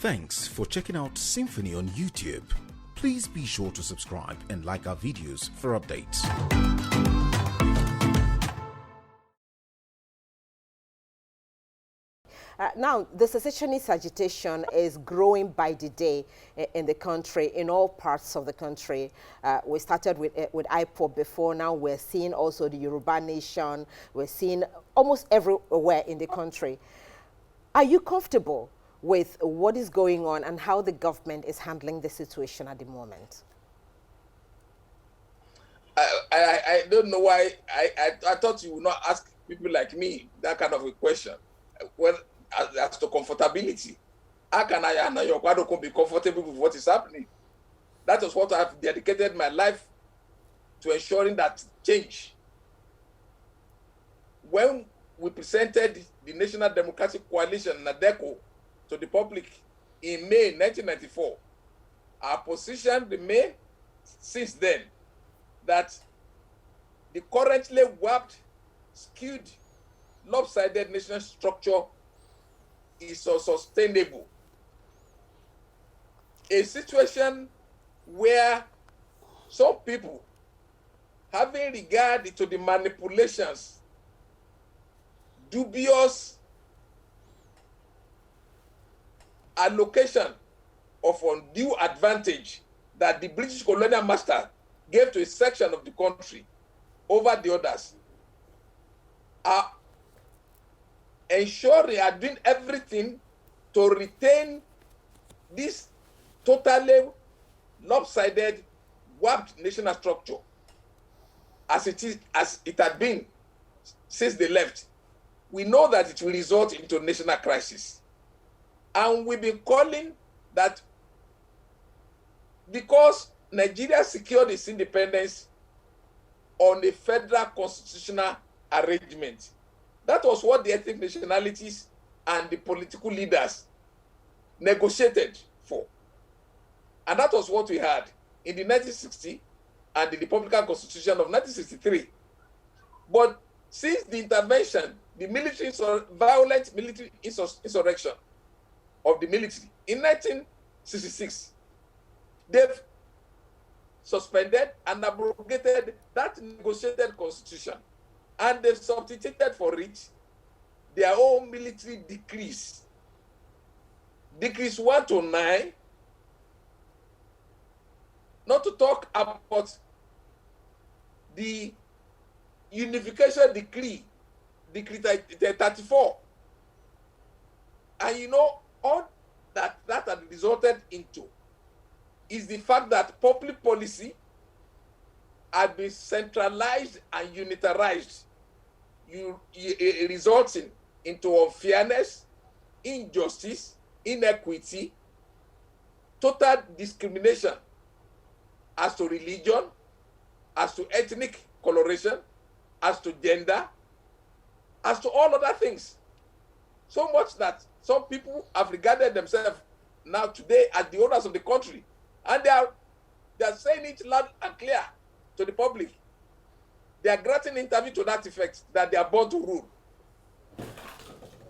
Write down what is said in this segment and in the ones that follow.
Thanks for checking out SYMFONI on YouTube. Please be sure to subscribe and like our videos for updates. Now, the secessionist agitation is growing by the day in the country, in all parts of the country. We started with IPOB before. Now we're seeing also the Yoruba nation. We're seeing almost everywhere in the country. Are you comfortable with what is going on and how the government is handling the situation at the moment? I don't know why. I thought you would not ask people like me that kind of a question. Well, as to comfortability, how can Ayo Opadokun be comfortable with what is happening? That is what I've dedicated my life to ensuring that change. When we presented the National Democratic Coalition, NADECO, to the public in May 1994, our position remained since then that the currently warped, skewed, lopsided national structure is unsustainable. A situation where some people, having regard to the manipulations, dubious allocation of undue advantage that the British colonial master gave to a section of the country over the others, are ensuring, are doing everything to retain this totally lopsided, warped national structure as it had been since they left. We know that it will result into national crisis. And we've been calling that because Nigeria secured its independence on a federal constitutional arrangement. That was what the ethnic nationalities and the political leaders negotiated for. And that was what we had in the 1960 and the Republican Constitution of 1963. But since the intervention, the violent military insurrection of the military in 1966, they've suspended and abrogated that negotiated constitution, and they've substituted for it their own military decrees. Decrees 1 to 9, not to talk about the unification decree, decree 34. And you know, all that had resulted into is the fact that public policy had been centralized and unitarized, resulting into unfairness, injustice, inequity, total discrimination as to religion, as to ethnic coloration, as to gender, as to all other things. So much that some people have regarded themselves now today as the owners of the country. And they are saying it loud and clear to the public. They are granting interview to that effect, that they are born to rule.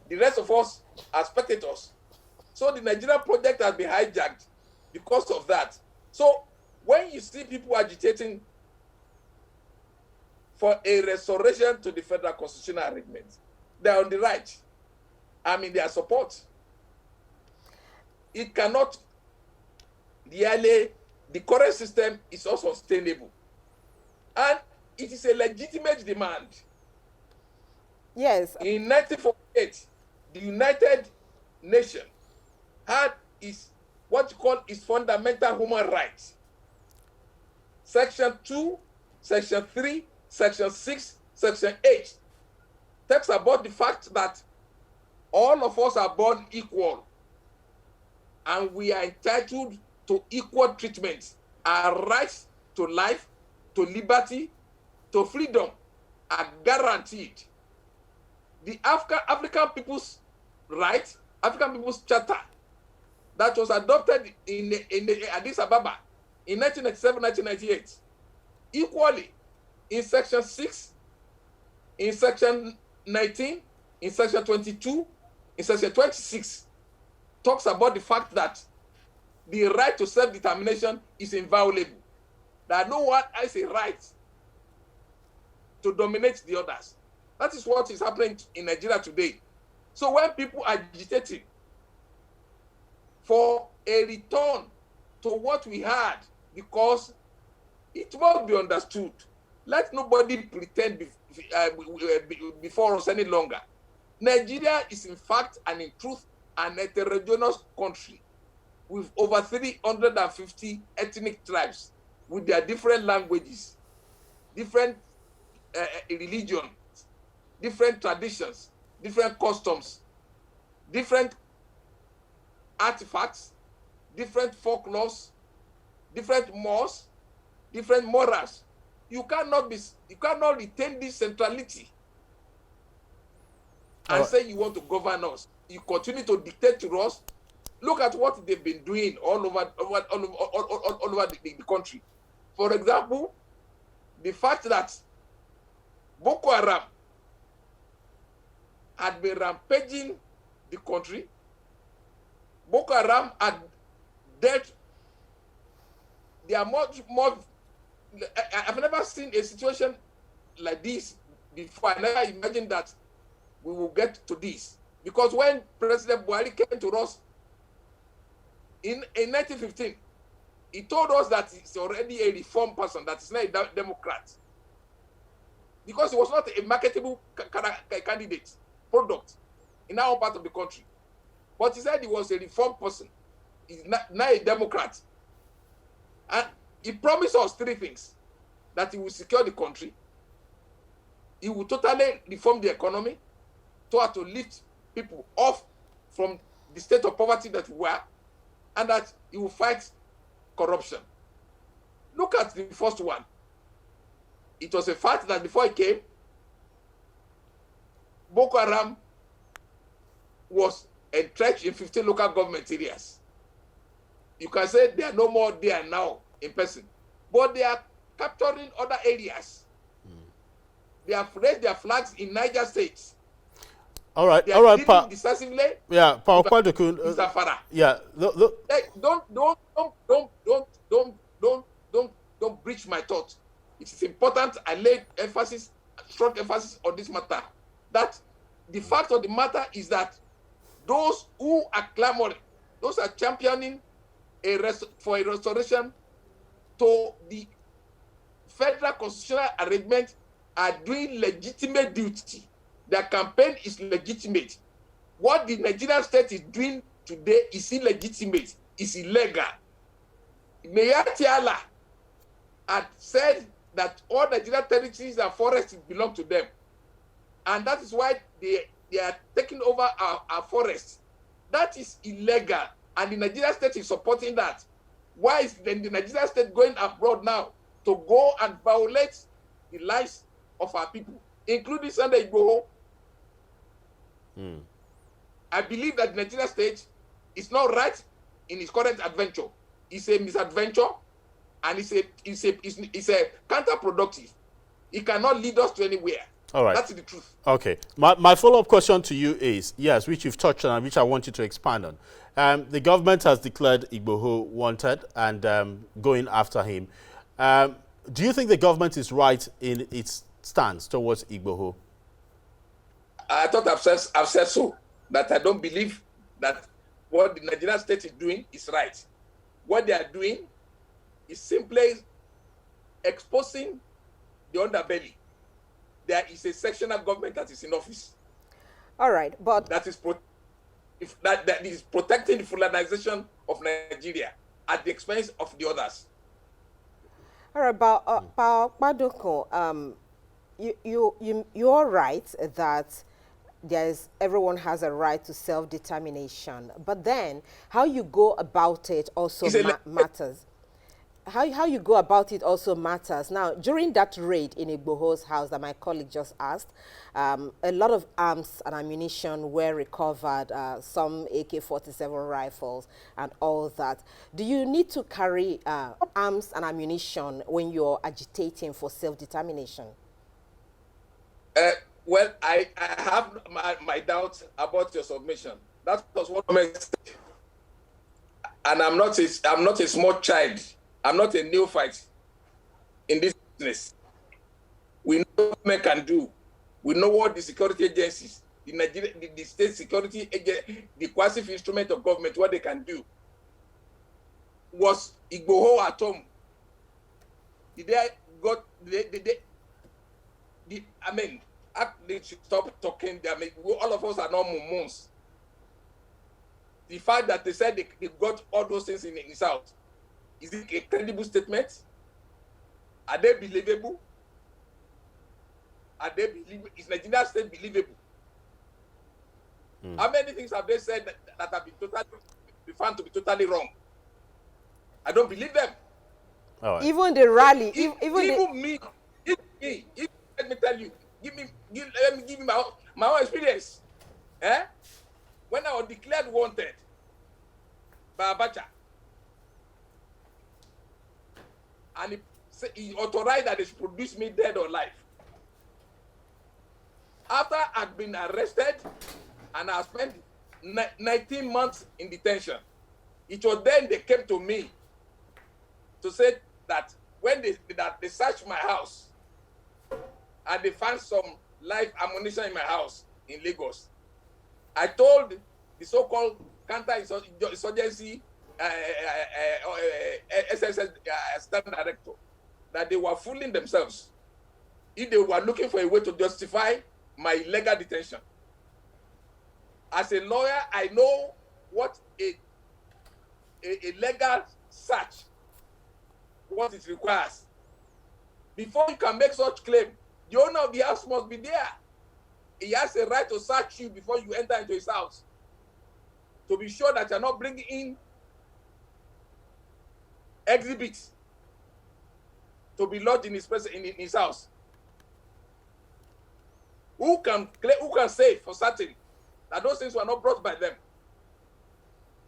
The rest of us are spectators. So the Nigerian project has been hijacked because of that. So when you see people agitating for a restoration to the federal constitutional arrangement, they are on the right. I'm in their support. It cannot really, the current system is also sustainable. And it is a legitimate demand. Yes. In 1948, the United Nations had what you call its fundamental human rights. Section 2, Section 3, Section 6, Section 8 talks about the fact that all of us are born equal and we are entitled to equal treatment. Our rights to life, to liberty, to freedom are guaranteed. The African People's Right, African People's Charter, that was adopted in Addis Ababa in 1997-1998, equally in Section 6, in Section 19, in Section 22, in Section 26, talks about the fact that the right to self-determination is inviolable. That no one has a right to dominate the others. That is what is happening in Nigeria today. So when people are agitating for a return to what we had, because it must be understood, let nobody pretend before us any longer. Nigeria is in fact and in truth an heterogeneous country with over 350 ethnic tribes with their different languages, different religions, different traditions, different customs, different artifacts, different folklores, different mores, different morals. You cannot retain this centrality and say you want to govern us. You continue to dictate to us. Look at what they've been doing all over the country. For example, the fact that Boko Haram had been rampaging the country. Boko Haram had dealt. They are much more. I've never seen a situation like this before. I never imagined that we will get to this. Because when President Buhari came to us in 1915, he told us that he's already a reformed person, that he's not a Democrat. Because he was not a marketable candidate, product in our part of the country. But he said he was a reformed person. He's not a Democrat. And he promised us three things: that he will secure the country, he will totally reform the economy, so as to lift people off from the state of poverty that we were, and that he will fight corruption. Look at the first one. It was a fact that before he came, Boko Haram was entrenched in 15 local government areas. You can say they are no more there now in person, but they are capturing other areas. They have raised their flags in Niger State. All right, they are dealing decisively. Yeah, Pa Opadokun. Yeah, don't breach my thought. It is important I lay strong emphasis on this matter. That the fact of the matter is that those who are clamoring, those are championing for a restoration to the federal constitutional arrangement, are doing legitimate duty. Their campaign is legitimate. What the Nigerian state is doing today is illegitimate, is illegal. Mayor Tiala had said that all Nigerian territories and forests belong to them. And that is why they are taking over our forests. That is illegal. And the Nigerian state is supporting that. Why is then the Nigerian state going abroad now to go and violate the lives of our people, including Sunday Igboho? I believe that the Nigerian state is not right in its current adventure. It's a misadventure, and it's a counterproductive. It cannot lead us to anywhere. All right. That's the truth. Okay. My follow-up question to you is, yes, which you've touched on and which I want you to expand on. The government has declared Igboho wanted and going after him. Do you think the government is right in its stance towards Igboho? I thought I've said so, that I don't believe that what the Nigerian state is doing is right. What they are doing is simply exposing the underbelly. There is a sectional government that is in office. All right, but that is protecting the Fulanization of Nigeria at the expense of the others. All right, but Opadokun, you're right that everyone has a right to self-determination, but then how you go about it also matters. How you go about it also matters. Now, during that raid in Igboho's house that my colleague just asked, a lot of arms and ammunition were recovered, some AK-47 rifles and all that. Do you need to carry arms and ammunition when you're agitating for self-determination? Well, I have my doubts about your submission. That was what I said. and I'm not a small child. I'm not a neophyte in this business. We know what men can do. We know what the security agencies, the state security agency, the coercive instrument of government, what they can do. Was Igboho at home? They should stop talking. I mean, all of us are not mumus. The fact that they said they got all those things in his house, is it a credible statement? Are they believable? Is Nigeria state believable? How many things have they said that have been found to be totally wrong? I don't believe them. All right. Even the rally, Let me tell you, let me give you my own experience. When I was declared wanted by Abacha, and he authorized that they should produce me dead or alive. After I'd been arrested and I spent 19 months in detention, it was then they came to me to say that when they searched my house and they found some live ammunition in my house in Lagos, I told the so-called counter-insurgency SSS stand director that they were fooling themselves if they were looking for a way to justify my illegal detention. As a lawyer, I know what a legal search, what it requires. Before you can make such claim, the owner of the house must be there. He has a right to search you before you enter into his house, to be sure that you're not bringing in exhibits to be lodged in his house. Who can say for certain that those things were not brought by them?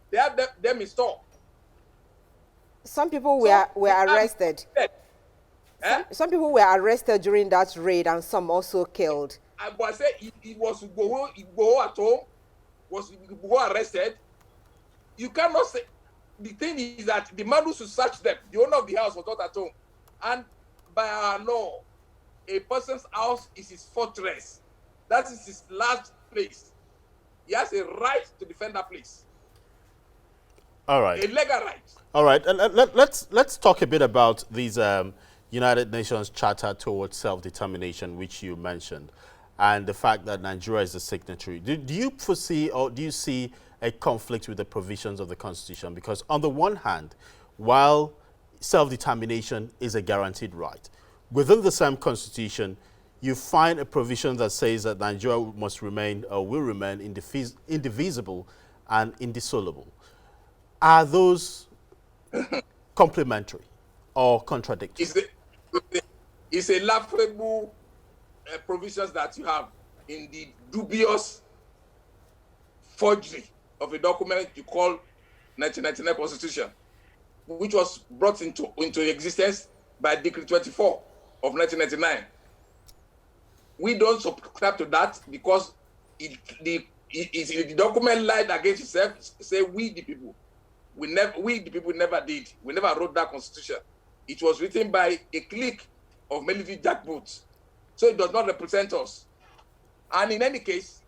They have them in store. Some people were arrested. Some people were arrested during that raid, and some also killed. I say it was Igboho at home. Was Igboho arrested? You cannot say. The thing is that the man who should search them, the owner of the house, was not at home. And by our law, a person's house is his fortress. That is his last place. He has a right to defend that place. All right. A legal right. All right. Let's talk a bit about these United Nations Charter towards self-determination, which you mentioned, and the fact that Nigeria is a signatory. Do you foresee, or do you see a conflict with the provisions of the Constitution? Because on the one hand, while self-determination is a guaranteed right, within the same Constitution, you find a provision that says that Nigeria must remain or will remain indivisible and indissoluble. Are those complementary or contradictory? It's a laughable provisions that you have in the dubious forgery of a document you call 1999 Constitution, which was brought into existence by Decree 24 of 1999. We don't subscribe to that because the document lied against itself. Say we the people never did. We never wrote that Constitution. It was written by a clique of military jackboots, so it does not represent us. And in any case,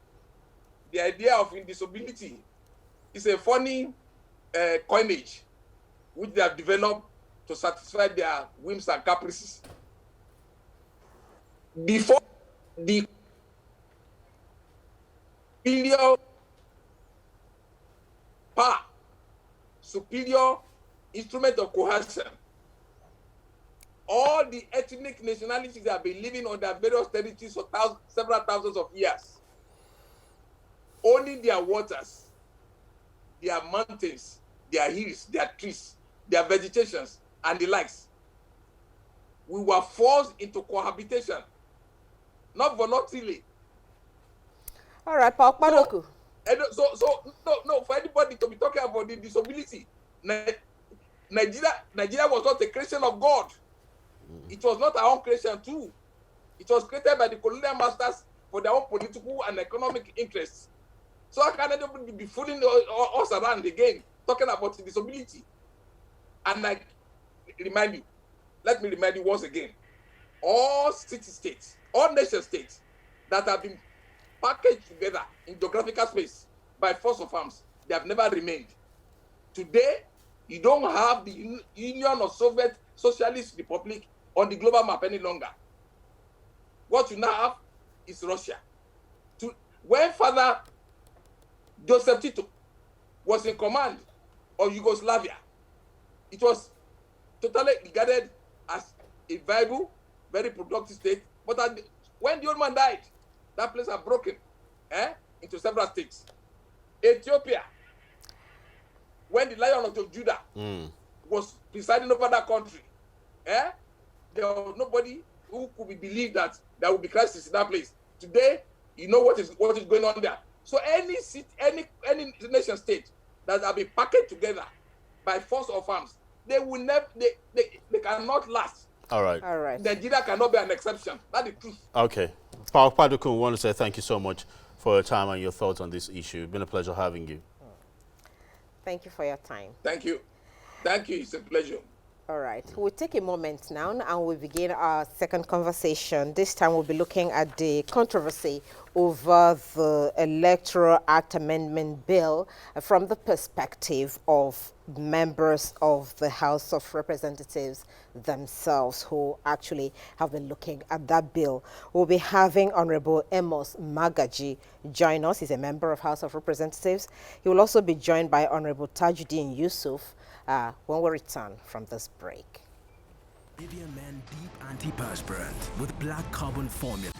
the idea of indissolubility is a funny coinage which they have developed to satisfy their whims and caprices. Before the superior instrument of coercion, all the ethnic nationalities that have been living on their various territories for several thousands of years, owning their waters, their mountains, their hills, their trees, their vegetations, and the likes, we were forced into cohabitation, not voluntarily. All right, Paul Opadokun. So, for anybody to be talking about the disability, Nigeria was not a creation of God. It was not our own creation too. It was created by the colonial masters for their own political and economic interests. So how can anybody be fooling us around again talking about disability. And let me remind you once again, all city-states, all nation-states that have been packaged together in geographical space by force of arms, they have never remained. Today, you don't have the Union of Soviet Socialist Republic on the global map any longer. What you now have is Russia. When Father Joseph Tito was in command of Yugoslavia, it was totally regarded as a viable, very productive state. But when the old man died, that place had broken into several states. Ethiopia, when the Lion of Judah was presiding over that country, there was nobody who could be believed that there would be crisis in that place. Today, you know what is going on there. So any city, any nation state that have been packaged together by force of arms, they will never, they cannot last. All right. All right. Nigeria cannot be an exception. That's the truth. Okay. Ayo Opadokun, we want to say thank you so much for your time and your thoughts on this issue. It's been a pleasure having you. Thank you for your time. Thank you. Thank you. It's a pleasure. All right. We'll take a moment now and we'll begin our second conversation. This time we'll be looking at the controversy over the Electoral Act Amendment Bill from the perspective of members of the House of Representatives themselves who actually have been looking at that bill. We'll be having Honorable Amos Magaji join us. He's a member of House of Representatives. He will also be joined by Honorable Tajuddin Yusuf when we return from this break. Vivian Men Deep Antiperspirant with black carbon formula.